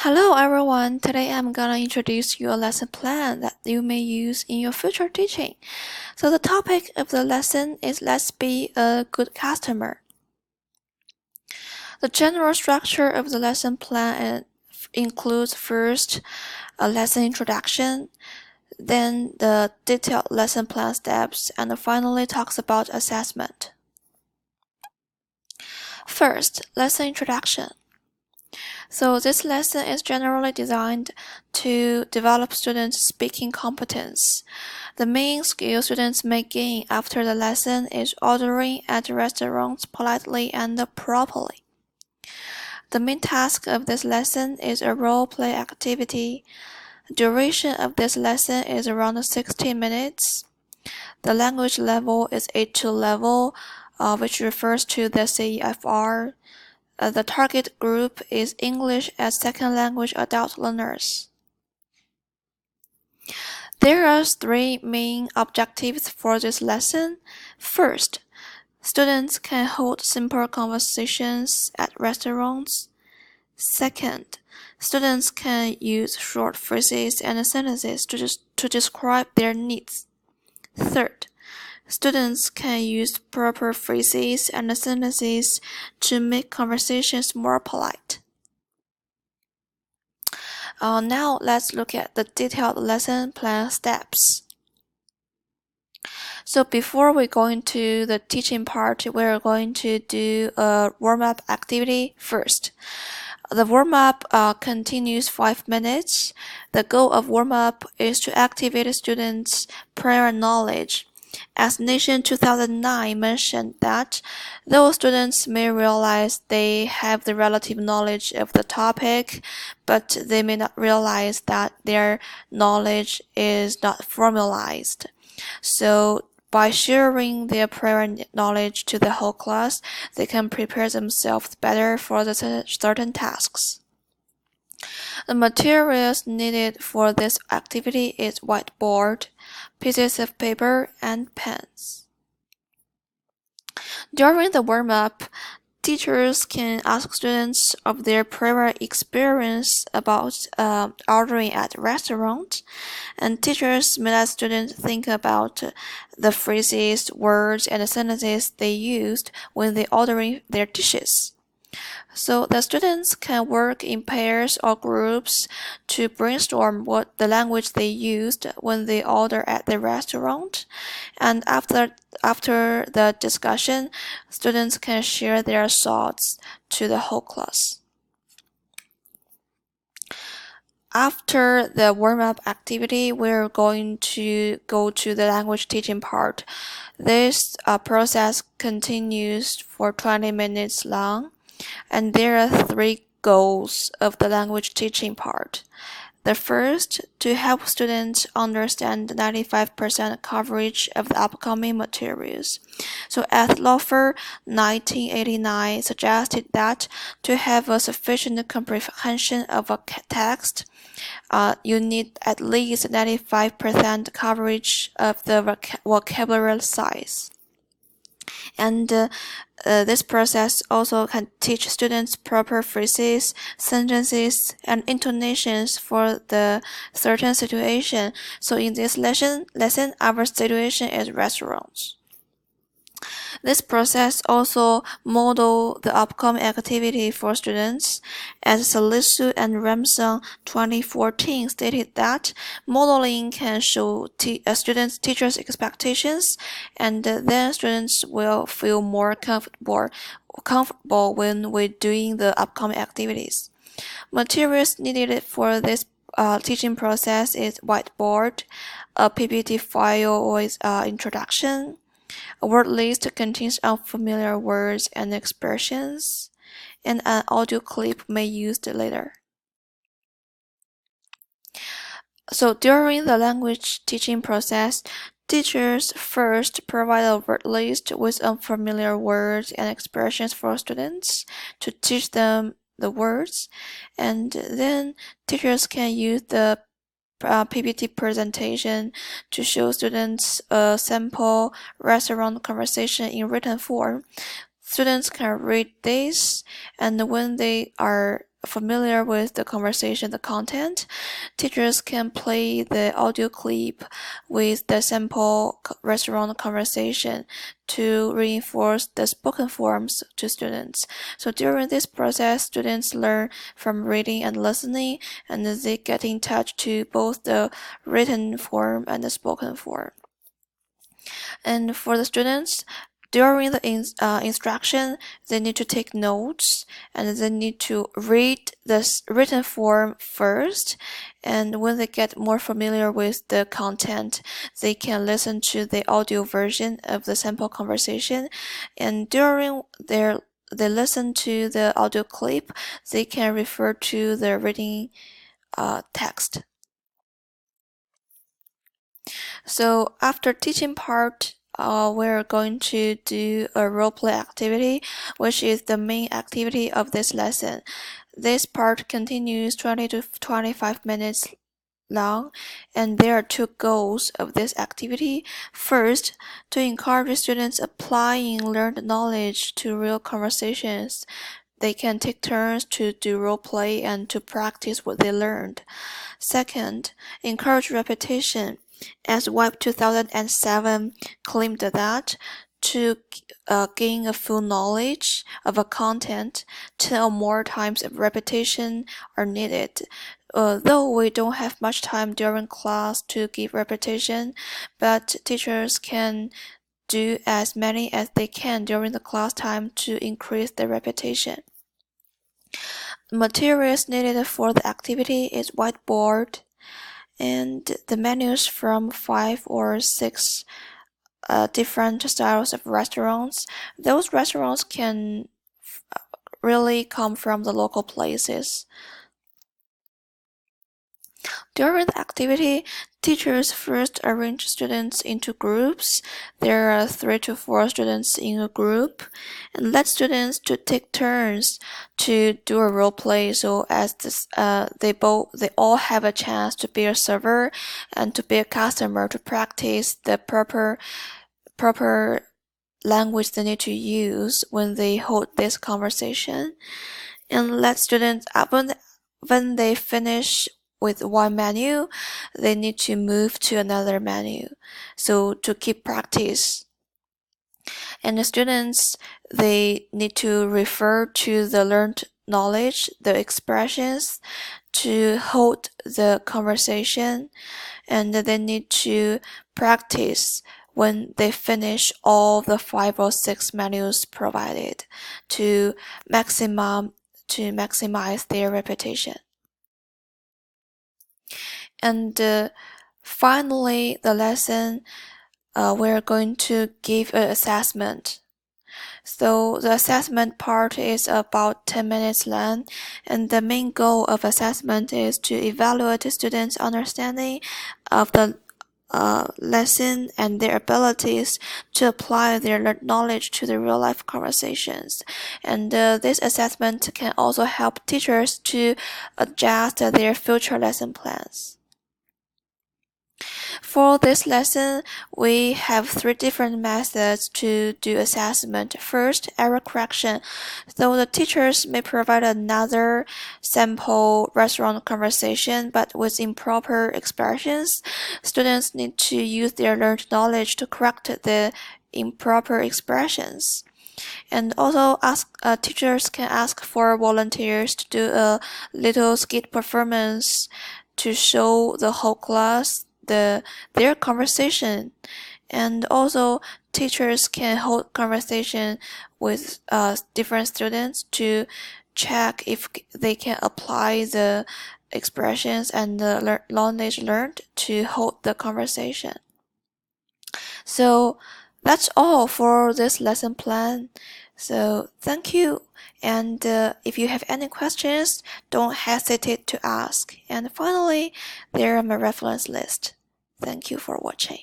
Hello everyone, today I'm gonna introduce you a lesson plan that you may use in your future teaching. So the topic of the lesson is Let's Be a Good Customer. The general structure of the lesson plan includes first a lesson introduction, then the detailed lesson plan steps, and finally talks about assessment. First, lesson introduction. So this lesson is generally designed to develop students' speaking competence. The main skill students may gain after the lesson is ordering at restaurants politely and properly. The main task of this lesson is a role-play activity. Duration of this lesson is around 60 minutes. The language level is A2 level, which refers to the CEFR. The target group is English as second language adult learners. There are three main objectives for this lesson. First, students can hold simple conversations at restaurants. Second, students can use short phrases and sentences to describe their needs. Third, students can use proper phrases and sentences to make conversations more polite. Now let's look at the detailed lesson plan steps. So before we go into the teaching part, we're going to do a warm-up activity first. The warm-up continues 5 minutes. The goal of warm-up is to activate students' prior knowledge. As Nation 2009 mentioned that, though students may realize they have the relative knowledge of the topic, but they may not realize that their knowledge is not formalized. So by sharing their prior knowledge to the whole class, they can prepare themselves better for the certain tasks. The materials needed for this activity is whiteboard, pieces of paper, and pens. During the warm-up, teachers can ask students of their prior experience about ordering at restaurants, and teachers may let students think about the phrases, words, and sentences they used when they ordering their dishes. So the students can work in pairs or groups to brainstorm what the language they used when they order at the restaurant. And after the discussion, students can share their thoughts to the whole class. After the warm-up activity, we're going to go to the language teaching part. This process continues for 20 minutes long. And there are three goals of the language teaching part. The first, to help students understand 95% coverage of the upcoming materials. So Lessson 1989 suggested that to have a sufficient comprehension of a text, you need at least 95% coverage of the vocabulary size. And this process also can teach students proper phrases, sentences, and intonations for the certain situation. So in this lesson, our situation is restaurants. This process also model the upcoming activity for students, as Lessson and Lessson 2014 stated that modeling can show students' teachers' expectations, and then students will feel more comfortable when we're doing the upcoming activities. Materials needed for this teaching process is whiteboard, a PPT file with introduction. A word list contains unfamiliar words and expressions, and an audio clip may be used later. So during the language teaching process, teachers first provide a word list with unfamiliar words and expressions for students to teach them the words, and then teachers can use the PPT presentation to show students a sample restaurant conversation in written form. Students can read this, and when they are familiar with the conversation, the content, teachers can play the audio clip with the sample restaurant conversation to reinforce the spoken forms to students. So during this process, students learn from reading and listening, and they get in touch to both the written form and the spoken form. And for the students, during the instruction, they need to take notes and they need to read this written form first. And when they get more familiar with the content, they can listen to the audio version of the sample conversation. And during they listen to the audio clip, they can refer to the reading text. So after teaching part, we're going to do a role-play activity, which is the main activity of this lesson. This part continues 20 to 25 minutes long, and there are two goals of this activity. First, to encourage students applying learned knowledge to real conversations. They can take turns to do role play and to practice what they learned. Second, encourage repetition, as Web 2007 claimed that to gain a full knowledge of a content, 10 or more times of repetition are needed. Though we don't have much time during class to give repetition, but teachers can do as many as they can during the class time to increase the repetition. Materials needed for the activity is whiteboard and the menus from 5 or 6 different styles of restaurants. Those restaurants can really come from the local places. During the activity, teachers first arrange students into groups. There are 3 to 4 students in a group, and let students to take turns to do a role play. So as this, they all have a chance to be a server and to be a customer to practice the proper language they need to use when they hold this conversation, and let students when they finish with one menu, they need to move to another menu. So to keep practice. And the students, they need to refer to the learned knowledge, the expressions, to hold the conversation, and they need to practice when they finish all the 5 or 6 menus provided to maximize their repetition. And finally, the lesson, we're going to give an assessment. So the assessment part is about 10 minutes long, and the main goal of assessment is to evaluate the students' understanding of the lesson and their abilities to apply their knowledge to the real-life conversations. And this assessment can also help teachers to adjust their future lesson plans. For this lesson, we have 3 different methods to do assessment. First, error correction. So the teachers may provide another sample restaurant conversation, but with improper expressions. Students need to use their learned knowledge to correct the improper expressions. And also teachers can ask for volunteers to do a little skit performance to show the whole class their conversation. And also teachers can hold conversation with different students to check if they can apply the expressions and the knowledge learned to hold the conversation. So that's all for this lesson plan. So thank you. And if you have any questions, don't hesitate to ask. And finally, there are my reference list. Thank you for watching.